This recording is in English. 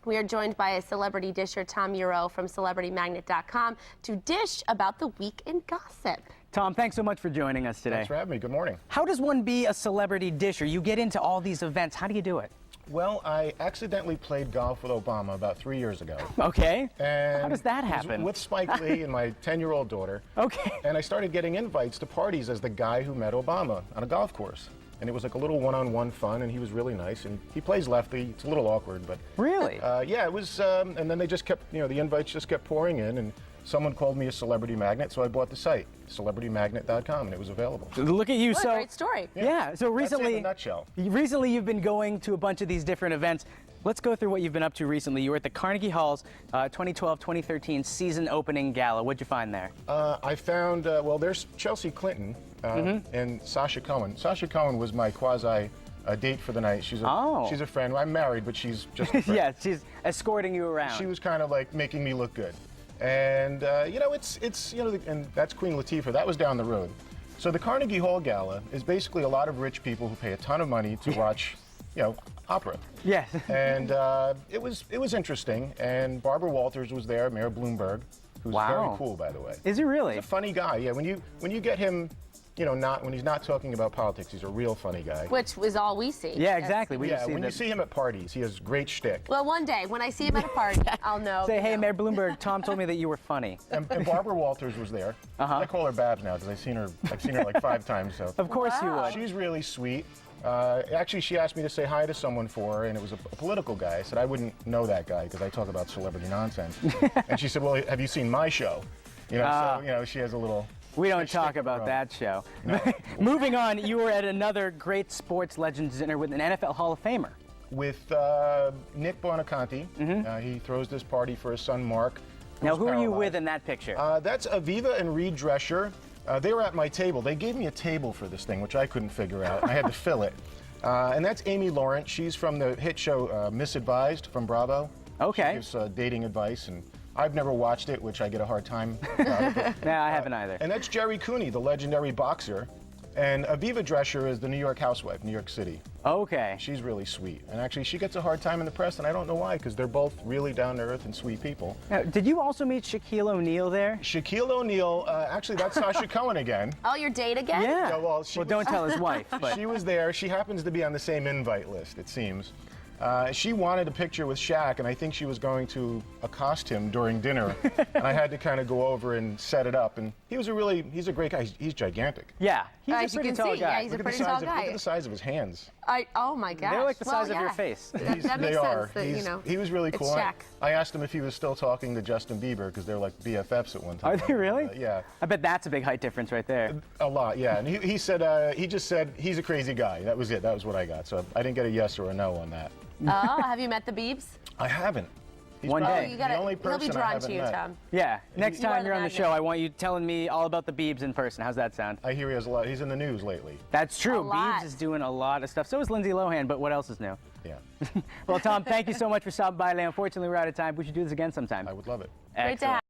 We are joined by a celebrity disher, Tom Euro from CelebrityMagnet.com, to dish about the week in gossip. Tom, thanks so much for joining us today. Thanks for having me. Good morning. How does one be a celebrity disher? You get into all these events. How do you do it? Well, I accidentally played golf with Obama about 3 years ago. Okay. And how does that it was happen? with Spike Lee and my 10-year-old daughter. Okay. And I started getting invites to parties as the guy who met Obama on a golf course. And it was like a little one-on-one fun, and he was really nice. And he plays lefty. It's a little awkward, but... Really? Yeah, it was, and then they just kept, the invites just kept pouring in, and someone called me a celebrity magnet, so I bought the site, CelebrityMagnet.com, and it was available. Look at you. What a great story. Yeah, so recently... That's it in a nutshell. Recently, you've been going to a bunch of these different events. Let's go through what you've been up to recently. You were at the Carnegie Hall's 2012-2013 season opening gala. What'd you find there? I found, well, there's Chelsea Clinton and Sasha Cohen. Sasha Cohen was my quasi date for the night. She's a friend. I'm married, but she's just a friend. Yeah, she's escorting you around. She was kind of like making me look good. And, and that's Queen Latifah. That was down the road. So the Carnegie Hall Gala is basically a lot of rich people who pay a ton of money to watch, opera. Yes. And it was interesting. And Barbara Walters was there, Mayor Bloomberg, who's very cool, by the way. Is he really? He's a funny guy. Yeah, when you get him, when he's not talking about politics, he's a real funny guy. Which is all we see. Yeah, exactly. When you see him at parties, he has great shtick. Well, one day, when I see him at a party, I'll know. Say, hey, Mayor Bloomberg, Tom told me that you were funny. And Barbara Walters was there. I call her Babs now because I've seen her like 5 times. So. Of course you would. She's really sweet. Actually, she asked me to say hi to someone for her, and it was a political guy. I said I wouldn't know that guy because I talk about celebrity nonsense. And she said, well, have you seen my show? So she has a little... We don't talk about that show. No. Moving on, you were at another great sports legends dinner with an NFL Hall of Famer. With Nick Buonaconti. He throws this party for his son, Mark. Now, who are you with in that picture? That's Aviva and Reed Drescher. They were at my table. They gave me a table for this thing, which I couldn't figure out. I had to fill it. And that's Amy Lawrence. She's from the hit show Misadvised from Bravo. Okay. She gives dating advice, and I've never watched it, which I get a hard time about. No, I haven't either. And that's Jerry Cooney, the legendary boxer. And Aviva Drescher is the New York housewife, New York City. Okay. She's really sweet. And actually, she gets a hard time in the press, and I don't know why, because they're both really down-to-earth and sweet people. Now, did you also meet Shaquille O'Neal there? Shaquille O'Neal, actually, that's Sasha Cohen again. Oh, your date again? Yeah. Yeah, well, don't tell his wife. But. She was there. She happens to be on the same invite list, it seems. She wanted a picture with Shaq, and I think she was going to accost him during dinner. And I had to kind of go over and set it up. And he's a great guy. He's gigantic. Yeah, he's As a pretty you can tall see, guy. yeah, he's a pretty tall guy. Look at the size of his hands. Oh my gosh. They're like the size of yeah. your face. That makes sense. That, he was really cool. It's Shaq. I asked him if he was still talking to Justin Bieber because they're like BFFs at one time. Are they really? Yeah. I bet that's a big height difference right there. A lot, yeah. And he said he just said he's a crazy guy. That was it. That was what I got. So I didn't get a yes or a no on that. Oh, have you met the Biebs? I haven't. He's One probably day. the only He'll person be I drawn haven't to you, met. Tom. Yeah, next You are time the you're on the magnet. show, I want you telling me all about the Biebs in person. How's that sound? I hear he has a lot. He's in the news lately. That's true. A lot. Biebs is doing a lot of stuff. So is Lindsay Lohan, but what else is new? Yeah. Well, Tom, thank you so much for stopping by today. Unfortunately, we're out of time. We should do this again sometime. I would love it. Great to have